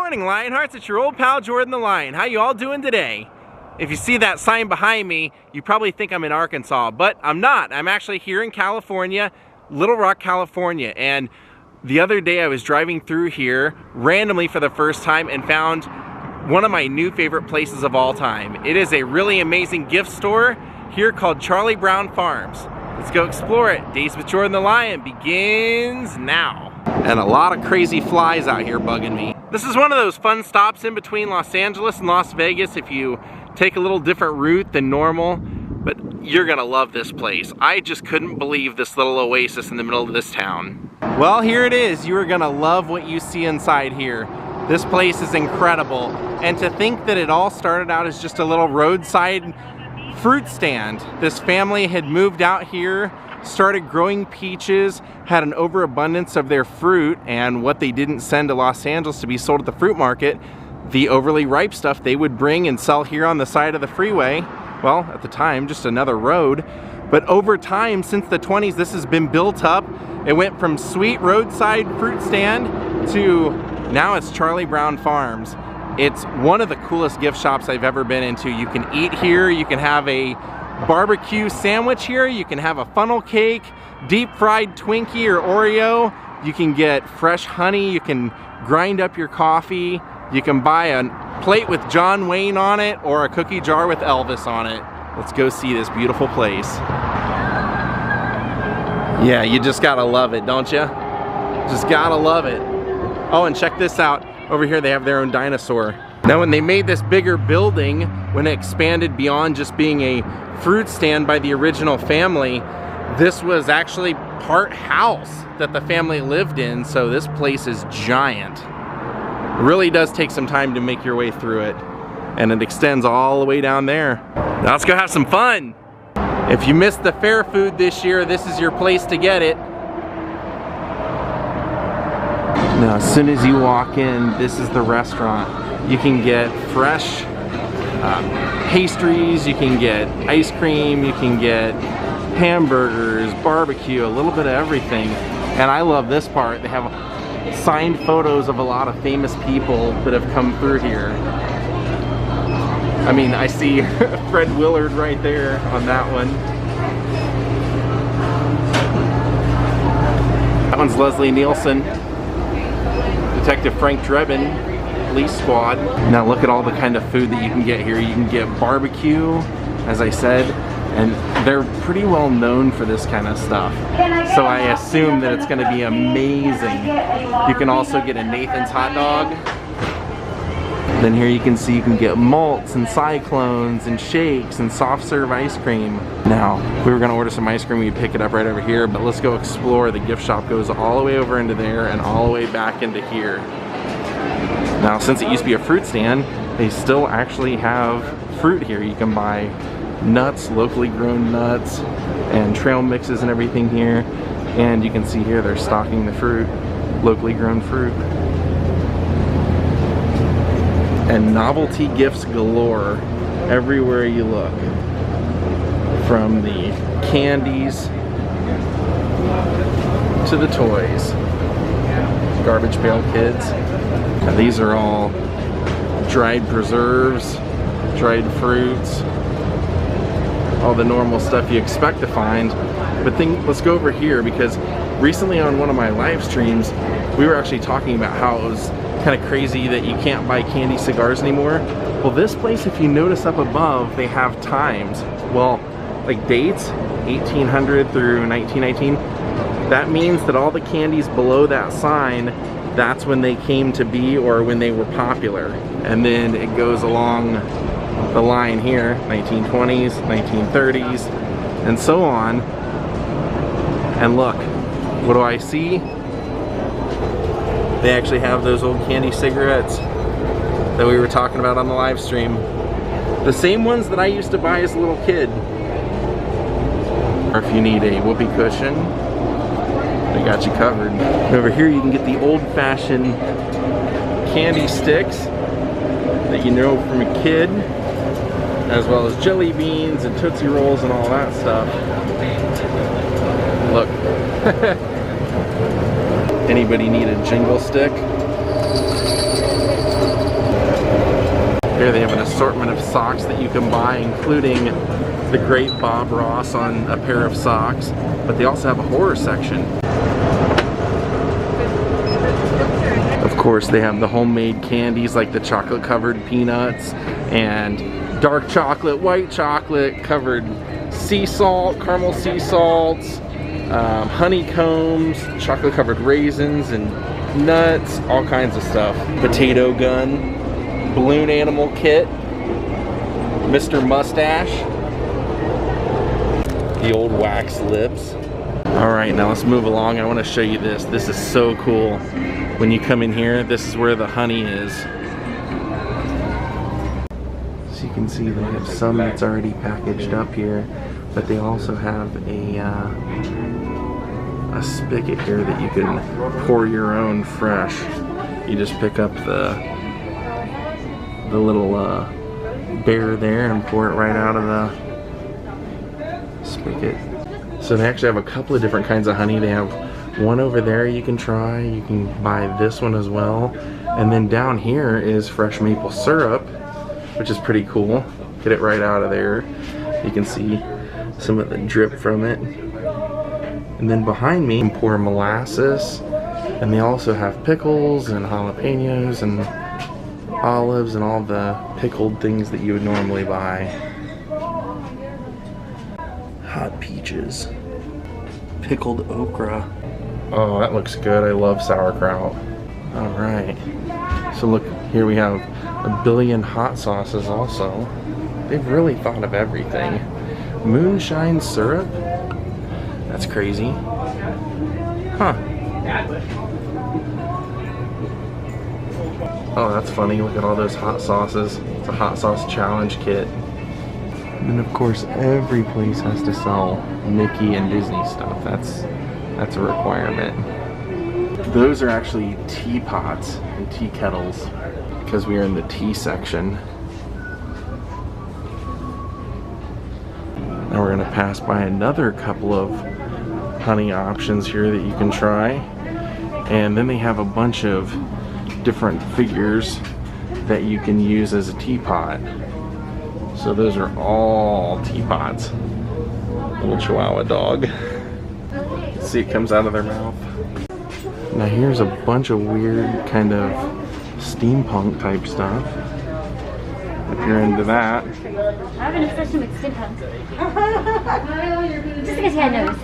morning, Lionhearts. It's your old pal Jordan the Lion. How you all doing today? If you see that sign behind me, you probably think I'm in Arkansas, but I'm not. I'm actually here in California, Little Rock, California. And the other day I was driving through here randomly for the first time and found one of my new favorite places of all time. It is a really amazing gift store here called Charlie Brown Farms. Let's go explore it. Daze with Jordan the Lion begins now. And a lot of crazy flies out here bugging me. This is one of those fun stops in between Los Angeles and Las Vegas if you take a little different route than normal, but you're gonna love this place. I just couldn't believe this little oasis in the middle of this town. Well, here it is. You are gonna love what you see inside here. This place is incredible. And to think that it all started out as just a little roadside fruit stand. This family had moved out here, started growing peaches, had an overabundance of their fruit, and what they didn't send to Los Angeles to be sold at the fruit market, the overly ripe stuff they would bring and sell here on the side of the freeway. Well, at the time, just another road. But over time, since the 20s, this has been built up. It went from sweet roadside fruit stand to now it's Charlie Brown Farms. It's one of the coolest gift shops I've ever been into. You can eat here, you can have a barbecue sandwich here, you can have a funnel cake, deep fried Twinkie or Oreo, you can get fresh honey, you can grind up your coffee, you can buy a plate with John Wayne on it or a cookie jar with Elvis on it. Let's go see this beautiful place. Yeah, you just gotta love it, don't you? Just gotta love it. Oh, and check this out. Over here they have their own dinosaur. Now when they made this bigger building, when it expanded beyond just being a fruit stand by the original family, this was actually part house that the family lived in, so this place is giant. It really does take some time to make your way through it, and it extends all the way down there. Now let's go have some fun. If you missed the fair food this year, this is your place to get it. Now as soon as you walk in, this is the restaurant. You can get fresh pastries, you can get ice cream, you can get hamburgers, barbecue, a little bit of everything. And I love this part. They have signed photos of a lot of famous people that have come through here. I mean, I see Fred Willard right there on that one. That one's Leslie Nielsen. Detective Frank Drebin, police squad. Now look at all the kind of food that you can get here. You can get barbecue, as I said, and they're pretty well known for this kind of stuff. So I assume that it's gonna be amazing. You can also get a Nathan's hot dog. Then here you can see you can get malts and cyclones and shakes and soft serve ice cream. Now, if we were gonna order some ice cream, we'd pick it up right over here, but let's go explore. The gift shop goes all the way over into there and all the way back into here. Now, since it used to be a fruit stand, they still actually have fruit here. You can buy nuts, locally grown nuts, and trail mixes and everything here. And you can see here they're stocking the fruit, locally grown fruit. And novelty gifts galore everywhere you look. From the candies to the toys. Garbage Pail Kids. Now these are all dried preserves, dried fruits, all the normal stuff you expect to find. But then let's go over here, because recently on one of my live streams, we were actually talking about how it was kind of crazy that you can't buy candy cigars anymore. Well, this place, if you notice up above, they have times. Well, like dates, 1800 through 1919. That means that all the candies below that sign, that's when they came to be or when they were popular. And then it goes along the line here, 1920s, 1930s, and so on. And look, what do I see? They actually have those old candy cigarettes that we were talking about on the live stream. The same ones that I used to buy as a little kid. Or if you need a whoopee cushion, they got you covered. Over here you can get the old-fashioned candy sticks that you know from a kid, as well as jelly beans and Tootsie Rolls and all that stuff. Look. Anybody need a jingle stick? Here they have an assortment of socks that you can buy, including the great Bob Ross on a pair of socks, but they also have a horror section. Of course, they have the homemade candies like the chocolate covered peanuts and dark chocolate, white chocolate covered sea salt, caramel sea salts, honeycombs, chocolate covered raisins and nuts, all kinds of stuff. Potato gun, balloon animal kit, Mr. Mustache, the old wax lips. All right, now let's move along. I want to show you this. This is so cool. When you come in here, this is where the honey is. So you can see they have some that's already packaged up here, but they also have a spigot here that you can pour your own fresh. You just pick up the little bear there and pour it right out of the spigot. So they actually have a couple of different kinds of honey. They have one over there you can try. You can buy this one as well. And then down here is fresh maple syrup, which is pretty cool. Get it right out of there. You can see some of the drip from it. And then behind me, you can pour molasses. And they also have pickles and jalapenos and olives and all the pickled things that you would normally buy. Hot peaches. Pickled okra. Oh, that looks good. I love sauerkraut. Alright. So look, here we have a billion hot sauces also. They've really thought of everything. Moonshine syrup? That's crazy. Huh. Oh, that's funny. Look at all those hot sauces. It's a hot sauce challenge kit. And then of course every place has to sell Mickey and Disney stuff. That's a requirement. Those are actually teapots and tea kettles because we are in the tea section. Now we're gonna pass by another couple of honey options here that you can try. And then they have a bunch of different figures that you can use as a teapot. So those are all teapots. Little Chihuahua dog. See, it comes out of their mouth. Now here's a bunch of weird kind of steampunk type stuff. If you're into that. I have an obsession with steampunk. Just because you had nose.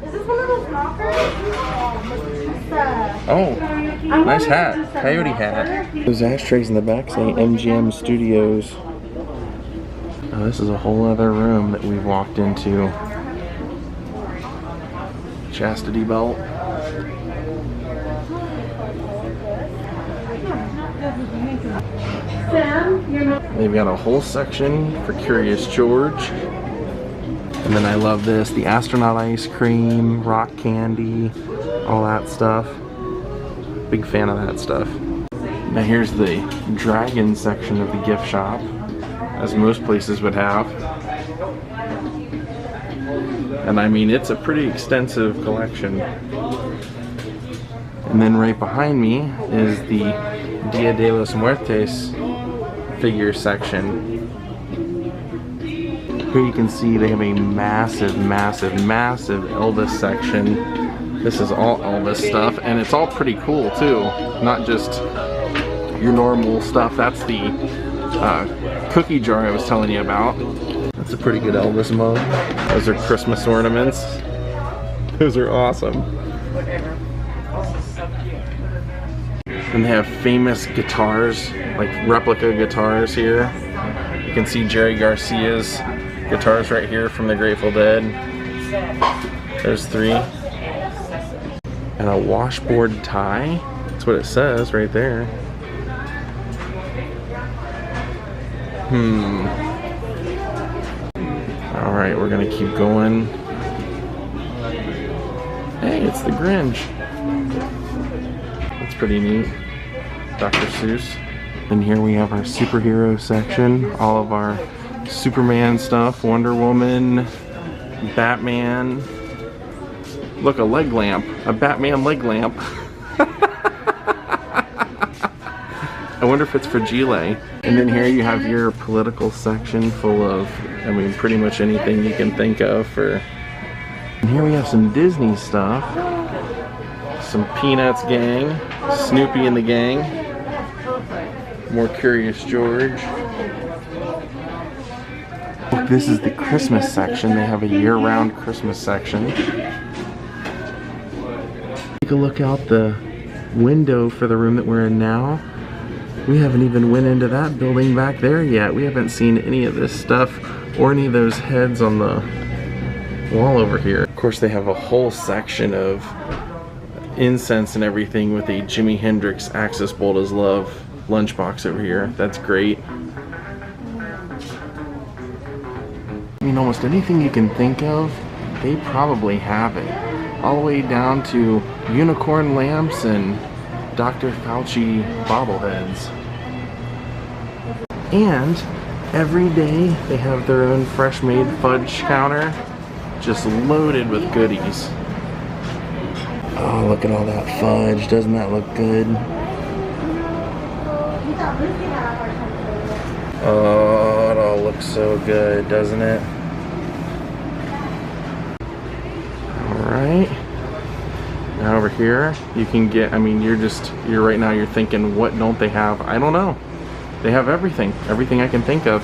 Is this one of those knockers? Oh, nice hat. Coyote hat. Those ashtrays in the back say MGM Studios. Oh, this is a whole other room that we've walked into. Chastity belt. They've got a whole section for Curious George. And then I love this, the astronaut ice cream, rock candy, all that stuff. Big fan of that stuff. Now here's the dragon section of the gift shop, as most places would have. And I mean, it's a pretty extensive collection. And then right behind me is the Dia de los Muertos figure section. Here you can see they have a massive, massive, massive Elvis section. This is all Elvis stuff, and it's all pretty cool too. Not just your normal stuff. That's the cookie jar I was telling you about. That's a pretty good Elvis mug. Those are Christmas ornaments. Those are awesome. And they have famous guitars, like replica guitars here. You can see Jerry Garcia's guitars right here from the Grateful Dead. There's 3. And a washboard tie. That's what it says right there. Alright, we're gonna keep going. Hey, it's the Grinch. That's pretty neat. Dr. Seuss. And here we have our superhero section. All of our Superman stuff, Wonder Woman, Batman. Look, a leg lamp. A Batman leg lamp. I wonder if it's fragile. And then here you have your political section full of, I mean, pretty much anything you can think of for... And here we have some Disney stuff. Some Peanuts gang, Snoopy and the gang. More Curious George. Look, this is the Christmas section. They have a year-round Christmas section. Take a look out the window for the room that we're in now. We haven't even went into that building back there yet. We haven't seen any of this stuff or any of those heads on the wall over here. Of course, they have a whole section of incense and everything with a Jimi Hendrix Axis Bold as Love lunchbox over here. That's great. I mean, almost anything you can think of, they probably have it. All the way down to unicorn lamps and Dr. Fauci bobbleheads. And every day they have their own fresh made fudge counter, just loaded with goodies. Oh, look at all that fudge. Doesn't that look good? Oh, it all looks so good, doesn't it? Alright. Now over here, you can get, I mean, you're right now, you're thinking, what don't they have? I don't know. They have everything. Everything I can think of.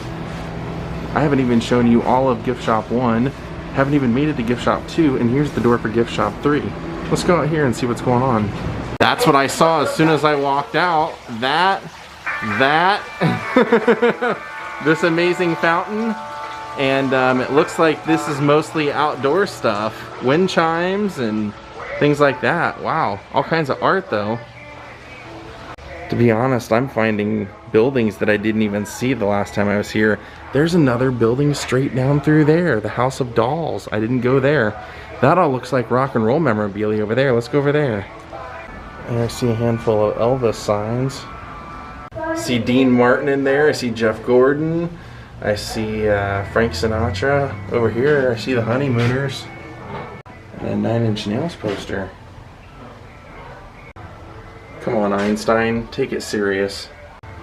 I haven't even shown you all of Gift Shop 1. Haven't even made it to Gift Shop 2, and here's the door for Gift Shop 3. Let's go out here and see what's going on. That's what I saw as soon as I walked out. This amazing fountain. And it looks like this is mostly outdoor stuff. Wind chimes and things like that. Wow, all kinds of art though. To be honest, I'm finding buildings that I didn't even see the last time I was here. There's another building straight down through there, the House of Dolls. I didn't go there. That all looks like rock and roll memorabilia over there. Let's go over there. And I see a handful of Elvis signs. I see Dean Martin in there. I see Jeff Gordon. I see Frank Sinatra over here. I see the Honeymooners. And a 9 Inch Nails poster. Come on, Einstein, take it serious.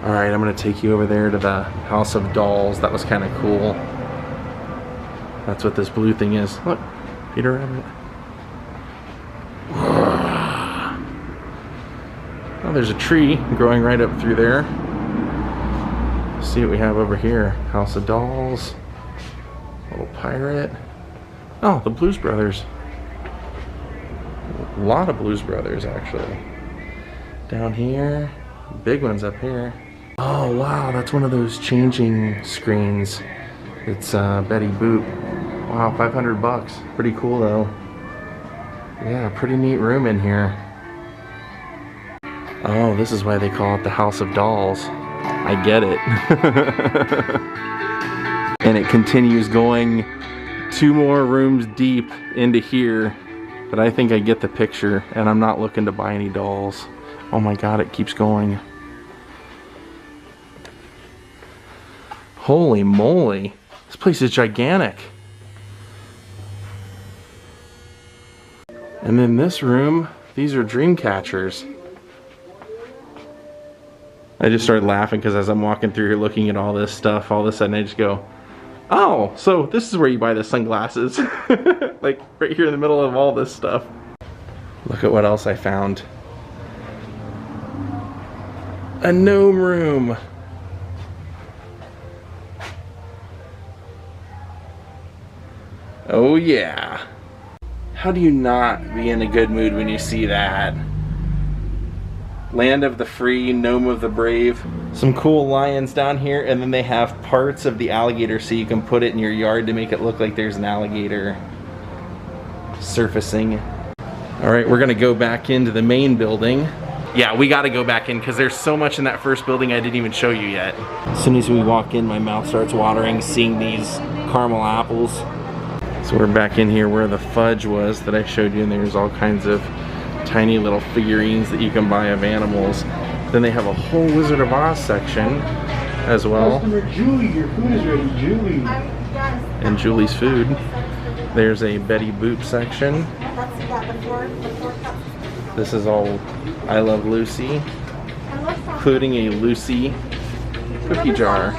Alright, I'm gonna take you over there to the House of Dolls. That was kind of cool. That's what this blue thing is. Look, Peter Rabbit. Oh, there's a tree growing right up through there. Let's see what we have over here. House of Dolls. Little pirate. Oh, the Blues Brothers. A lot of Blues Brothers, actually. Down here. Big ones up here. Oh, wow, that's one of those changing screens. It's Betty Boop. Wow, 500 bucks. Pretty cool, though. Yeah, pretty neat room in here. Oh, this is why they call it the House of Dolls. I get it. And it continues going 2 more rooms deep into here. But I think I get the picture, and I'm not looking to buy any dolls. Oh my god, it keeps going. Holy moly. This place is gigantic. And then this room, these are dream catchers. I just started laughing because as I'm walking through here looking at all this stuff, all of a sudden I just go, oh, so this is where you buy the sunglasses. Like right here in the middle of all this stuff. Look at what else I found. A gnome room. Oh yeah. How do you not be in a good mood when you see that? Land of the free, gnome of the brave. Some cool lions down here, and then they have parts of the alligator so you can put it in your yard to make it look like there's an alligator surfacing. Alright, we're gonna go back into the main building. Yeah, we gotta go back in because there's so much in that first building I didn't even show you yet. As soon as we walk in, my mouth starts watering seeing these caramel apples. So we're back in here where the fudge was that I showed you, and there's all kinds of tiny little figurines that you can buy of animals. Then they have a whole Wizard of Oz section as well. Customer Julie, your food is ready, Julie. And Julie's food. There's a Betty Boop section. This is all I Love Lucy. including a Lucy cookie jar.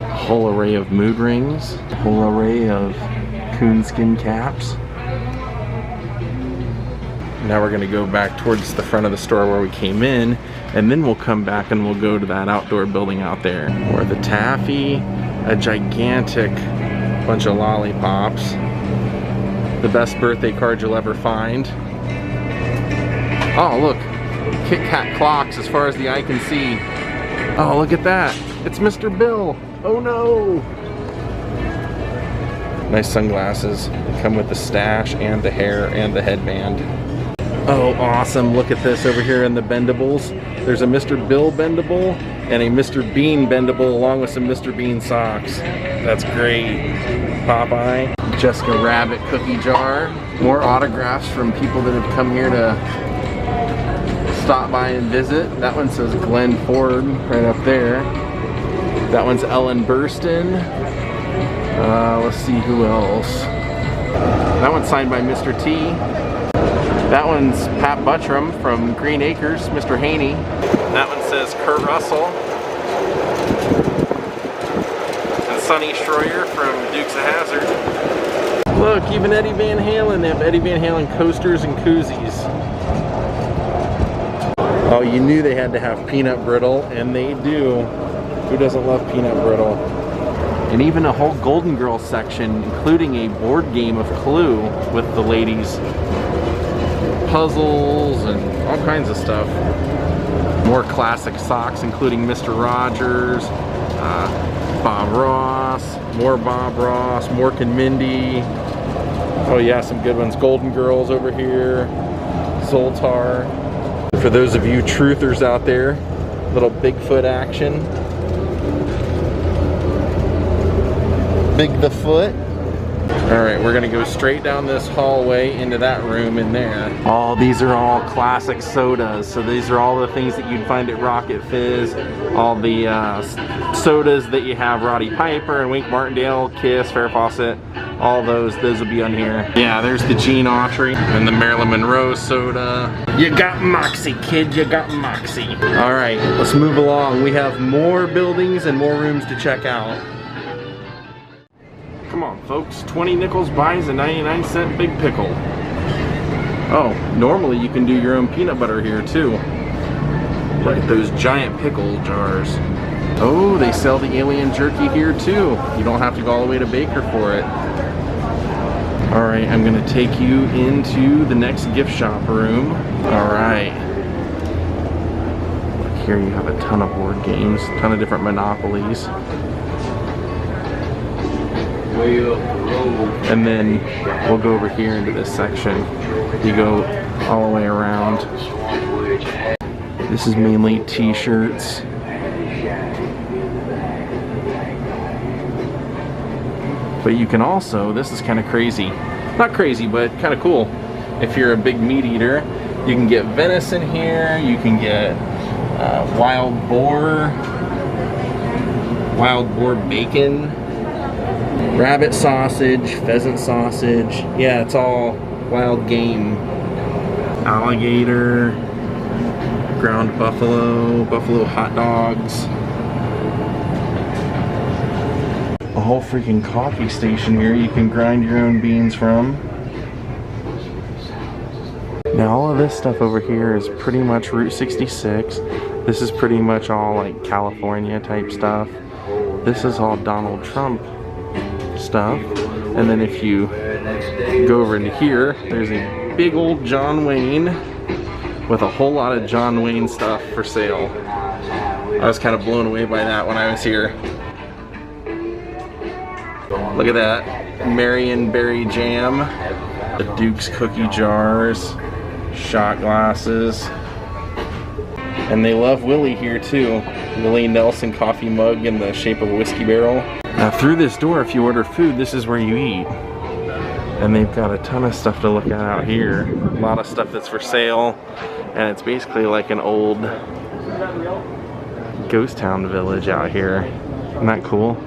A whole array of mood rings, a whole array of coonskin caps. Now we're gonna go back towards the front of the store where we came in, and then we'll come back and we'll go to that outdoor building out there. Or the taffy, a gigantic bunch of lollipops. The best birthday card you'll ever find. Oh look, Kit Kat clocks as far as the eye can see. Oh, look at that. It's Mr. Bill. Oh no. Nice sunglasses. They come with the stash and the hair and the headband. Oh, awesome. Look at this over here in the bendables. There's a Mr. Bill bendable and a Mr. Bean bendable along with some Mr. Bean socks. That's great. Popeye. Jessica Rabbit cookie jar. More autographs from people that have come here to stop by and visit. That one says Glenn Ford right up there. That one's Ellen Burstyn. Let's see who else. That one's signed by Mr. T. That one's Pat Buttram from Green Acres, Mr. Haney. That one says Kurt Russell. And Sonny Schroyer from Dukes of Hazzard. Look, even Eddie Van Halen. They have Eddie Van Halen coasters and koozies. Oh, you knew they had to have peanut brittle, and they do. Who doesn't love peanut brittle? And even a whole Golden Girls section, including a board game of Clue with the ladies. Puzzles and all kinds of stuff. More classic socks, including Mr. Rogers, Bob Ross, more Bob Ross, Mork and Mindy. Oh yeah, some good ones. Golden Girls over here, Zoltar. For those of you truthers out there, little Bigfoot action. Big the Foot. All right, we're gonna go straight down this hallway into that room in there. Oh, these are all classic sodas. So these are all the things that you'd find at Rocket Fizz. All the sodas that you have, Roddy Piper and Wink Martindale, Kiss, Farrah Fawcett, all those will be on here. Yeah, there's the Gene Autry and the Marilyn Monroe soda. You got Moxie, kid, you got Moxie. All right, let's move along. We have more buildings and more rooms to check out. Come on, folks. 20 nickels buys a 99-cent big pickle. Oh, normally you can do your own peanut butter here too. Look at those giant pickle jars. Oh, they sell the alien jerky here too. You don't have to go all the way to Baker for it. All right, I'm gonna take you into the next gift shop room. All right. Look, here you have a ton of board games, a ton of different Monopolies. And then we'll go over here into this section. You go all the way around. This is mainly t-shirts. But you can also, this is kind of crazy. Not crazy, but kind of cool. If you're a big meat eater, you can get venison here. You can get wild boar bacon. Rabbit sausage, pheasant sausage. Yeah, it's all wild game. Alligator, ground buffalo hot dogs. A whole freaking coffee station here you can grind your own beans from. Now all of this stuff over here is pretty much Route 66. This is pretty much all like California type stuff. This is all Donald Trump stuff. And then if you go over into here, there's a big old John Wayne with a whole lot of John Wayne stuff for sale. I was kind of blown away by that when I was here. Look at that, Marion Berry Jam, the Duke's cookie jars, shot glasses, and they love Willie here too. Willie Nelson coffee mug in the shape of a whiskey barrel. Now through this door, if you order food, this is where you eat. And they've got a ton of stuff to look at out here. A lot of stuff that's for sale, and it's basically like an old ghost town village out here. Isn't that cool?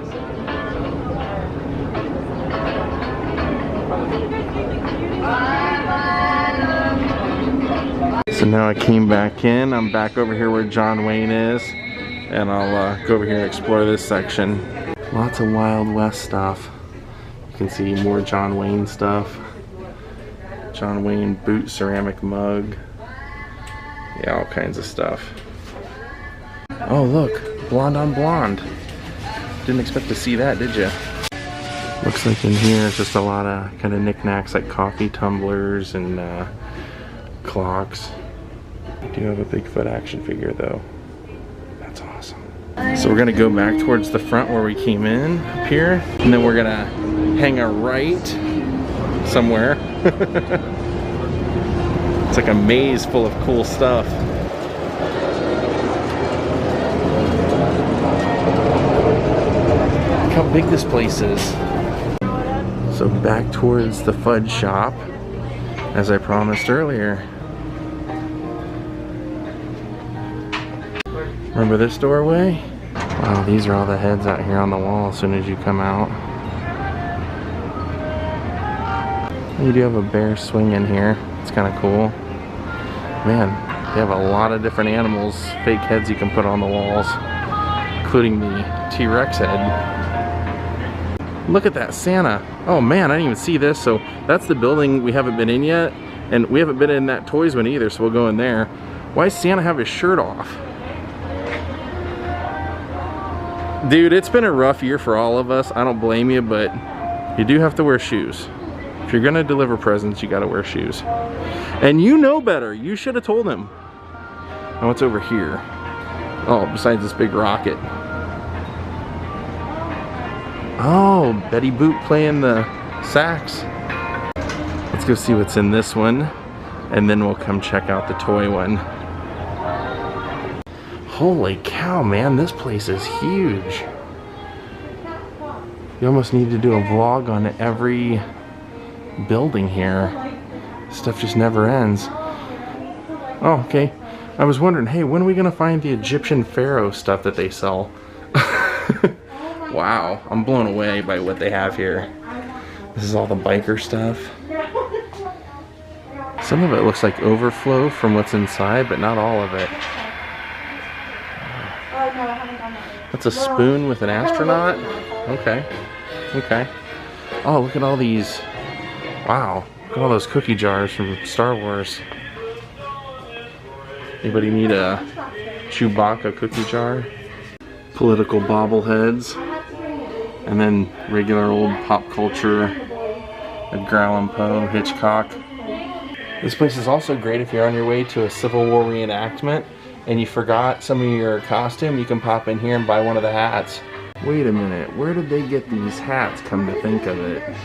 So now I came back in. I'm back over here where John Wayne is. And I'll go over here and explore this section. Lots of Wild West stuff. You can see more John Wayne stuff. John Wayne boot ceramic mug. Yeah, all kinds of stuff. Oh look, Blonde on Blonde. Didn't expect to see that, did you? Looks like in here it's just a lot of kind of knickknacks like coffee tumblers and clocks. I do have a Bigfoot action figure though. That's awesome. So we're gonna go back towards the front where we came in up here, and then we're gonna hang a right somewhere. It's like a maze full of cool stuff. Look how big this place is. So back towards the fudge shop, as I promised earlier. Remember this doorway? Wow, these are all the heads out here on the wall as soon as you come out. You do have a bear swing in here. It's kind of cool. Man, they have a lot of different animals, fake heads you can put on the walls, including the T-Rex head. Look at that Santa. Oh man, I didn't even see this. So that's the building we haven't been in yet, and we haven't been in that toys one either, so we'll go in there. Why does Santa have his shirt off? Dude, it's been a rough year for all of us. I don't blame you, but you do have to wear shoes. If you're gonna deliver presents, you gotta wear shoes. And you know better. You should have told him. Now what's over here? Oh, besides this big rocket. Oh, Betty Boop playing the sax. Let's go see what's in this one, and then we'll come check out the toy one. Holy cow, man, this place is huge. You almost need to do a vlog on every building here. Stuff just never ends. Oh, okay. I was wondering, hey, when are we gonna find the Egyptian pharaoh stuff that they sell? Wow, I'm blown away by what they have here. This is all the biker stuff. Some of it looks like overflow from what's inside, but not all of it. That's a spoon with an astronaut? Okay. Okay. Oh, look at all these. Wow. Look at all those cookie jars from Star Wars. Anybody need a Chewbacca cookie jar? Political bobbleheads. And then regular old pop culture. Edgar Allan Poe, Hitchcock. This place is also great if you're on your way to a Civil War reenactment and you forgot some of your costume. You can pop in here and buy one of the hats. Wait a minute, where did they get these hats, come to think of it?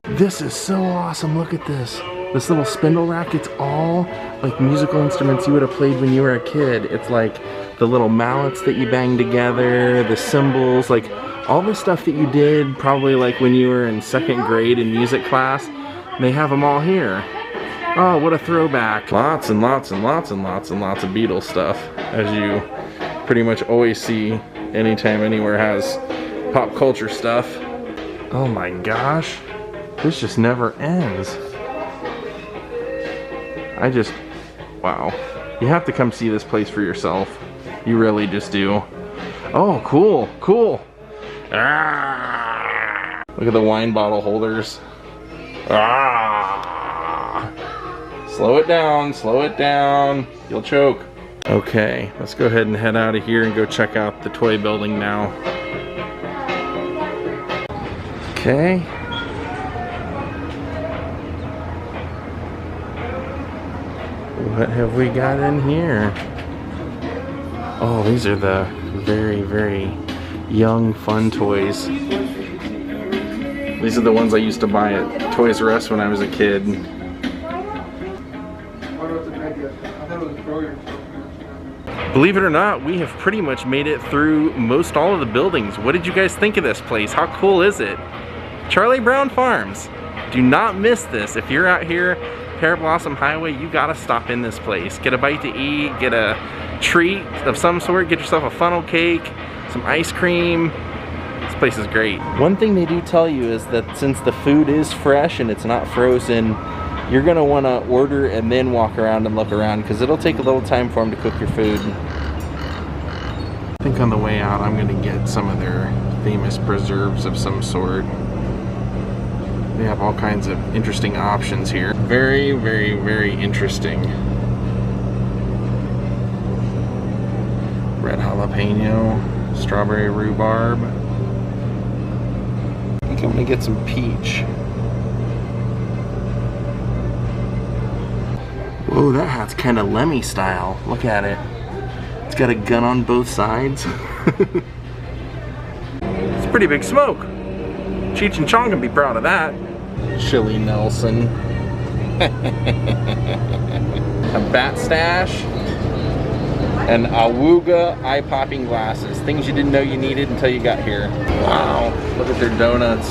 This is so awesome, look at this. This little spindle rack, it's all like musical instruments you would have played when you were a kid. It's like the little mallets that you bang together, the cymbals, like all the stuff that you did probably like when you were in 2nd grade in music class. They have them all here. Oh, what a throwback. Lots and lots and lots and lots and lots of Beatles stuff, as you pretty much always see anytime anywhere has pop culture stuff. Oh my gosh, this just never ends. Wow. You have to come see this place for yourself. You really just do. Oh, cool, cool. Ah, look at the wine bottle holders. Ah. Slow it down, you'll choke. Okay, let's go ahead and head out of here and go check out the toy building now. Okay. What have we got in here? Oh, these are the very, very young fun toys. These are the ones I used to buy at Toys R Us when I was a kid. Believe it or not, we have pretty much made it through most all of the buildings. What did you guys think of this place? How cool is it? Charlie Brown Farms. Do not miss this. If you're out here, Pear Blossom Highway, you gotta stop in this place. Get a bite to eat, get a treat of some sort, get yourself a funnel cake, some ice cream. This place is great. One thing they do tell you is that since the food is fresh and it's not frozen, you're gonna wanna order and then walk around and look around because it'll take a little time for them to cook your food. I think on the way out I'm gonna get some of their famous preserves of some sort. They have all kinds of interesting options here. Very, very, very interesting. Red jalapeno, strawberry rhubarb. I think I'm gonna get some peach. Whoa, that hat's kind of Lemmy style. Look at it. It's got a gun on both sides. It's a pretty big smoke. Cheech and Chong can be proud of that. Chili Nelson. A bat stash. And Awooga eye-popping glasses. Things you didn't know you needed until you got here. Wow, look at their donuts.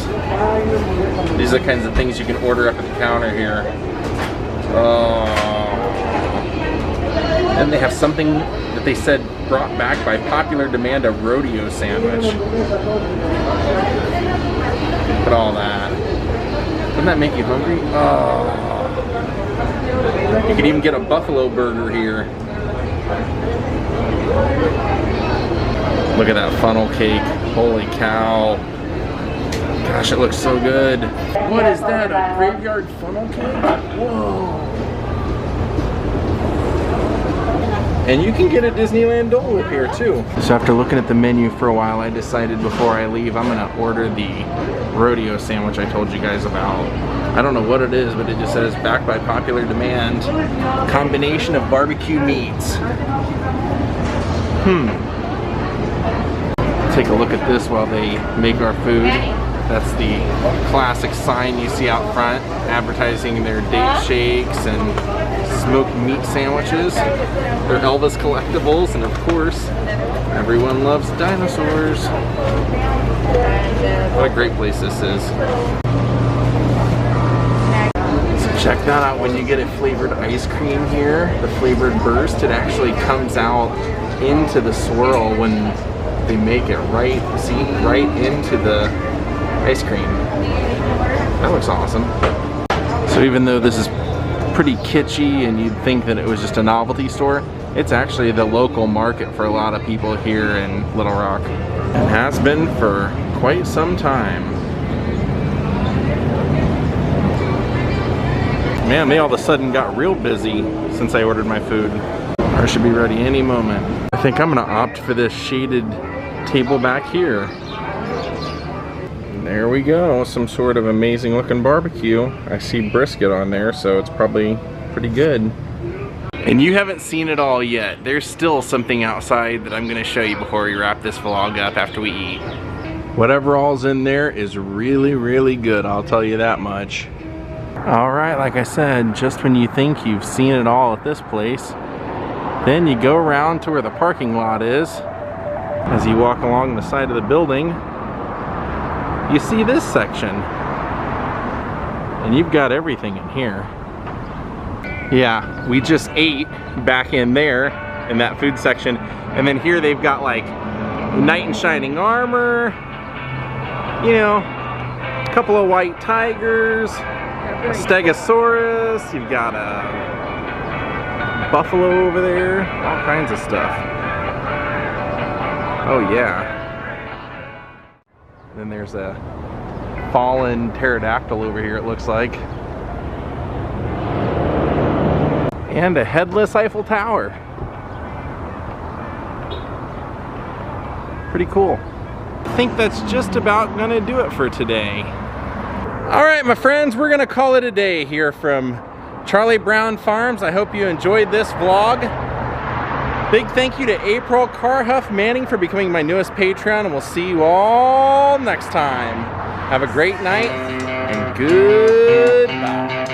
These are the kinds of things you can order up at the counter here. Oh. And they have something that they said brought back by popular demand, a rodeo sandwich. Look at all that. Doesn't that make you hungry? Oh. You can even get a buffalo burger here. Look at that funnel cake. Holy cow. Gosh, it looks so good. What is that? A graveyard funnel cake? Whoa. And you can get a Disneyland Dole Whip here too. So after looking at the menu for a while, I decided before I leave, I'm gonna order the rodeo sandwich I told you guys about. I don't know what it is, but it just says backed by popular demand. Combination of barbecue meats. Take a look at this while they make our food. That's the classic sign you see out front advertising their date shakes and smoked meat sandwiches. They're Elvis collectibles, and of course, everyone loves dinosaurs. What a great place this is. So check that out when you get a flavored ice cream here. The flavored burst, it actually comes out into the swirl when they make it right into the ice cream. That looks awesome. So even though this is pretty kitschy and you'd think that it was just a novelty store, it's actually the local market for a lot of people here in Little Rock. And has been for quite some time. Man, they all of a sudden got real busy since I ordered my food. I should be ready any moment. I think I'm gonna opt for this shaded table back here. There we go, some sort of amazing looking barbecue. I see brisket on there, so it's probably pretty good. And you haven't seen it all yet. There's still something outside that I'm gonna show you before we wrap this vlog up after we eat. Whatever all's in there is really, really good, I'll tell you that much. All right, like I said, just when you think you've seen it all at this place, then you go around to where the parking lot is. As you walk along the side of the building, you see this section. And you've got everything in here. Yeah, we just ate back in there in that food section. And then here they've got like knight in shining armor, you know, a couple of white tigers, a stegosaurus, you've got a buffalo over there, all kinds of stuff. Oh yeah. Then there's a fallen pterodactyl over here, it looks like. And a headless Eiffel Tower. Pretty cool. I think that's just about gonna do it for today. All right, my friends, we're gonna call it a day here from Charlie Brown Farms. I hope you enjoyed this vlog. Big thank you to April Carhuff Manning for becoming my newest Patreon, and we'll see you all next time. Have a great night and goodbye.